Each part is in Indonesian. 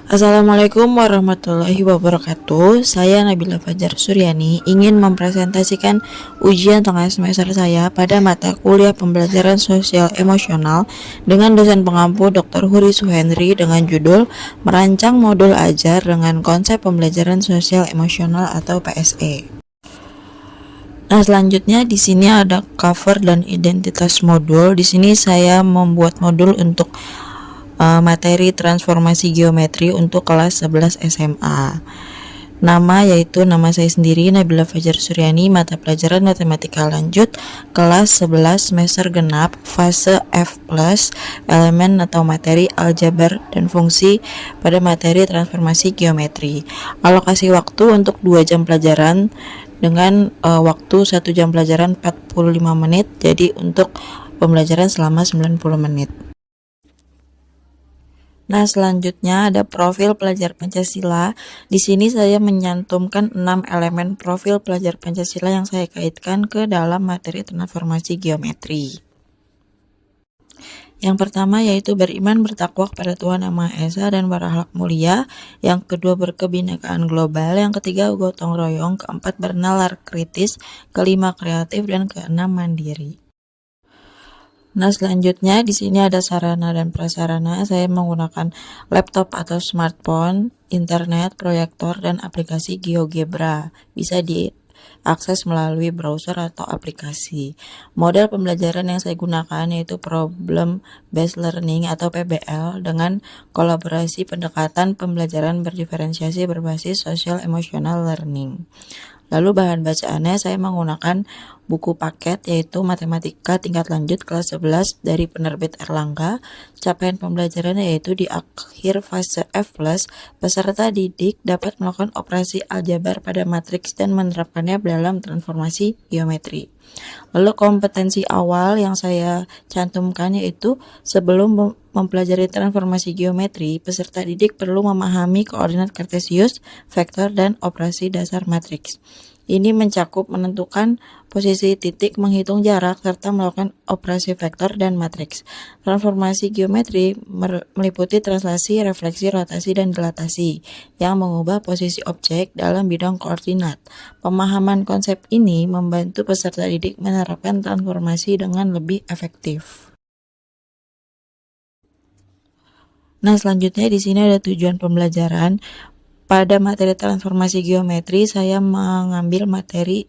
Assalamualaikum warahmatullahi wabarakatuh. Saya Nabila Fajar Suryani ingin mempresentasikan ujian tengah semester saya pada mata kuliah pembelajaran sosial emosional dengan dosen pengampu Dr. Huri Suhendri dengan judul Merancang Modul Ajar dengan Konsep Pembelajaran Sosial Emosional atau PSE. Nah, selanjutnya di sini ada cover dan identitas modul. Di sini saya membuat modul untuk materi transformasi geometri untuk kelas 11 SMA. Nama yaitu nama saya sendiri Nabila Fajar Suryani, mata pelajaran matematika lanjut kelas 11 semester genap, fase F+, elemen atau materi aljabar dan fungsi pada materi transformasi geometri. Alokasi waktu untuk 2 jam pelajaran dengan waktu 1 jam pelajaran 45 menit. Jadi untuk pembelajaran selama 90 menit. Nah, selanjutnya ada profil pelajar Pancasila. Di sini saya menyantumkan 6 elemen profil pelajar Pancasila yang saya kaitkan ke dalam materi transformasi geometri. Yang pertama yaitu beriman bertakwa kepada Tuhan Yang Maha Esa dan berakhlak mulia. Yang kedua berkebinekaan global. Yang ketiga gotong royong. Keempat bernalar kritis. Kelima kreatif dan keenam mandiri. Nah, selanjutnya di sini ada sarana dan prasarana. Saya menggunakan laptop atau smartphone, internet, proyektor, dan aplikasi GeoGebra. Bisa diakses melalui browser atau aplikasi. Model pembelajaran yang saya gunakan yaitu Problem Based Learning atau PBL dengan kolaborasi pendekatan pembelajaran berdiferensiasi berbasis Social Emotional Learning. Lalu bahan bacaannya saya menggunakan buku paket yaitu Matematika Tingkat Lanjut kelas 11 dari penerbit Erlangga. Capaian pembelajarannya yaitu di akhir fase F+, peserta didik dapat melakukan operasi aljabar pada matriks dan menerapkannya dalam transformasi geometri. Lalu kompetensi awal yang saya cantumkan yaitu sebelum mempelajari transformasi geometri, peserta didik perlu memahami koordinat kartesius, vektor, dan operasi dasar matriks. Ini mencakup menentukan posisi titik, menghitung jarak, serta melakukan operasi vektor dan matriks. Transformasi geometri meliputi translasi, refleksi, rotasi, dan dilatasi yang mengubah posisi objek dalam bidang koordinat. Pemahaman konsep ini membantu peserta didik menerapkan transformasi dengan lebih efektif. Nah, selanjutnya di sini ada tujuan pembelajaran. Pada materi transformasi geometri, saya mengambil materi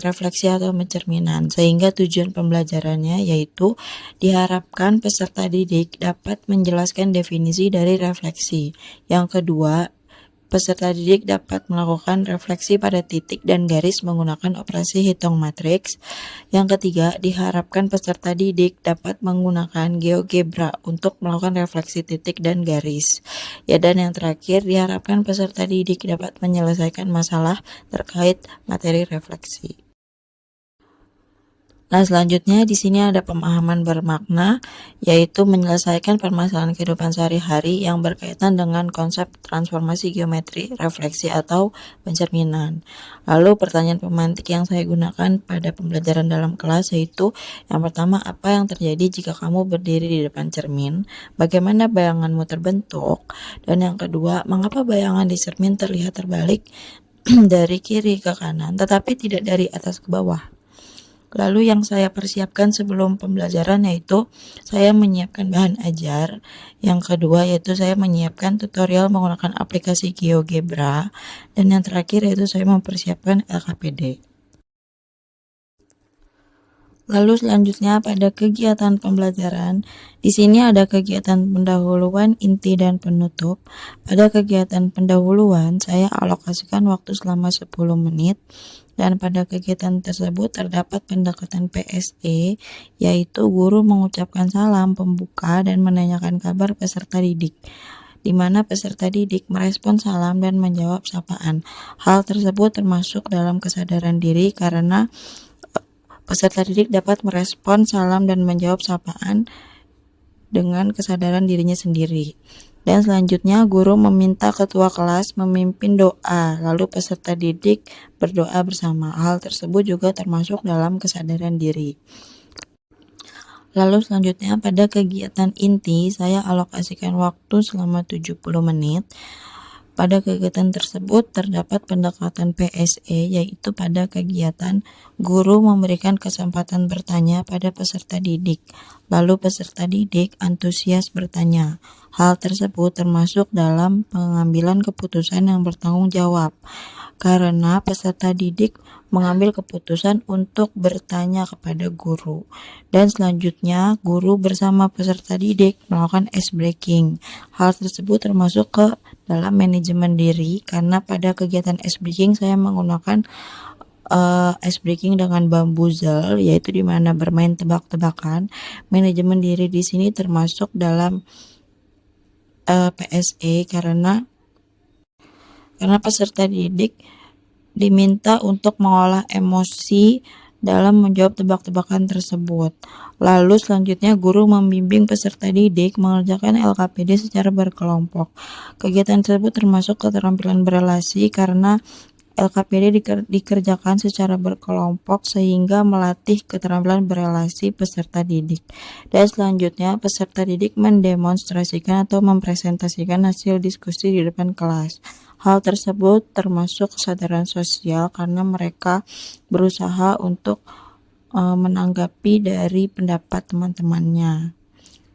refleksi atau pencerminan, sehingga tujuan pembelajarannya yaitu diharapkan peserta didik dapat menjelaskan definisi dari refleksi. Yang kedua, peserta didik dapat melakukan refleksi pada titik dan garis menggunakan operasi hitung matriks. Yang ketiga, diharapkan peserta didik dapat menggunakan GeoGebra untuk melakukan refleksi titik dan garis. Ya, dan yang terakhir, diharapkan peserta didik dapat menyelesaikan masalah terkait materi refleksi. Nah, selanjutnya di sini ada pemahaman bermakna, yaitu menyelesaikan permasalahan kehidupan sehari-hari yang berkaitan dengan konsep transformasi geometri, refleksi, atau pencerminan. Lalu pertanyaan pemantik yang saya gunakan pada pembelajaran dalam kelas yaitu yang pertama, apa yang terjadi jika kamu berdiri di depan cermin? Bagaimana bayanganmu terbentuk? Dan yang kedua, mengapa bayangan di cermin terlihat terbalik dari kiri ke kanan, tetapi tidak dari atas ke bawah? Lalu yang saya persiapkan sebelum pembelajaran yaitu saya menyiapkan bahan ajar. Yang kedua yaitu saya menyiapkan tutorial menggunakan aplikasi GeoGebra. Dan yang terakhir yaitu saya mempersiapkan LKPD. Lalu selanjutnya pada kegiatan pembelajaran, di sini ada kegiatan pendahuluan, inti, dan penutup. Pada kegiatan pendahuluan, saya alokasikan waktu selama 10 menit. Dan pada kegiatan tersebut terdapat pendekatan PSE, yaitu guru mengucapkan salam pembuka dan menanyakan kabar peserta didik, di mana peserta didik merespon salam dan menjawab sapaan. Hal tersebut termasuk dalam kesadaran diri karena peserta didik dapat merespon salam dan menjawab sapaan dengan kesadaran dirinya sendiri. Dan selanjutnya guru meminta ketua kelas memimpin doa, lalu peserta didik berdoa bersama. Hal tersebut juga termasuk dalam kesadaran diri. Lalu selanjutnya pada kegiatan inti saya alokasikan waktu selama 70 menit. Pada kegiatan tersebut terdapat pendekatan PSE, yaitu pada kegiatan guru memberikan kesempatan bertanya pada peserta didik, lalu peserta didik antusias bertanya. Hal tersebut termasuk dalam pengambilan keputusan yang bertanggung jawab, karena peserta didik mengambil keputusan untuk bertanya kepada guru. Dan selanjutnya, guru bersama peserta didik melakukan ice breaking. Hal tersebut termasuk ke dalam manajemen diri, karena pada kegiatan ice breaking saya menggunakan ice breaking dengan bamboozle, yaitu di mana bermain tebak-tebakan. Manajemen diri di sini termasuk dalam PSE karena peserta didik diminta untuk mengolah emosi dalam menjawab tebak-tebakan tersebut. Lalu selanjutnya guru membimbing peserta didik mengerjakan LKPD secara berkelompok. Kegiatan tersebut termasuk keterampilan berelasi karena LKPD dikerjakan secara berkelompok sehingga melatih keterampilan berelasi peserta didik. Dan selanjutnya peserta didik mendemonstrasikan atau mempresentasikan hasil diskusi di depan kelas. Hal tersebut termasuk kesadaran sosial karena mereka berusaha untuk menanggapi dari pendapat teman-temannya.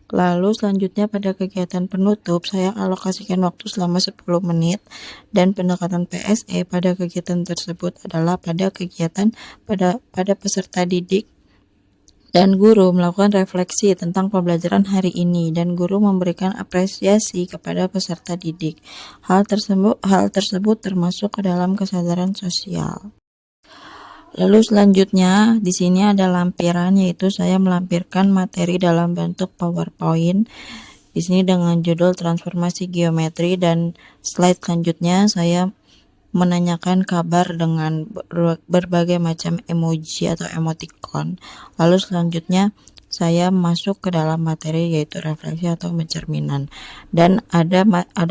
Lalu selanjutnya pada kegiatan penutup saya alokasikan waktu selama 10 menit, dan pendekatan PSE pada kegiatan tersebut adalah pada kegiatan pada peserta didik dan guru melakukan refleksi tentang pembelajaran hari ini, dan guru memberikan apresiasi kepada peserta didik. Hal tersebut termasuk ke dalam kesadaran sosial. Lalu selanjutnya di sini ada lampiran, yaitu saya melampirkan materi dalam bentuk PowerPoint. Di sini dengan judul transformasi geometri, dan slide selanjutnya saya menanyakan kabar dengan berbagai macam emoji atau emoticon. Lalu selanjutnya saya masuk ke dalam materi, yaitu refleksi atau pencerminan, dan ada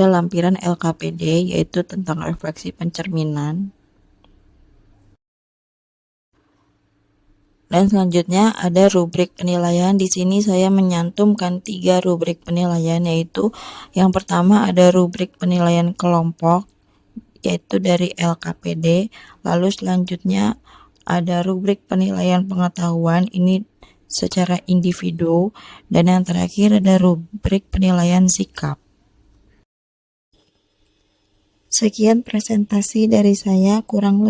lampiran LKPD, yaitu tentang refleksi pencerminan. Dan selanjutnya ada rubrik penilaian. Di sini saya menyantumkan 3 rubrik penilaian, yaitu yang pertama ada rubrik penilaian kelompok, yaitu dari LKPD. Lalu selanjutnya ada rubrik penilaian pengetahuan, ini secara individu. Dan yang terakhir ada rubrik penilaian sikap. Sekian presentasi dari saya, kurang lebih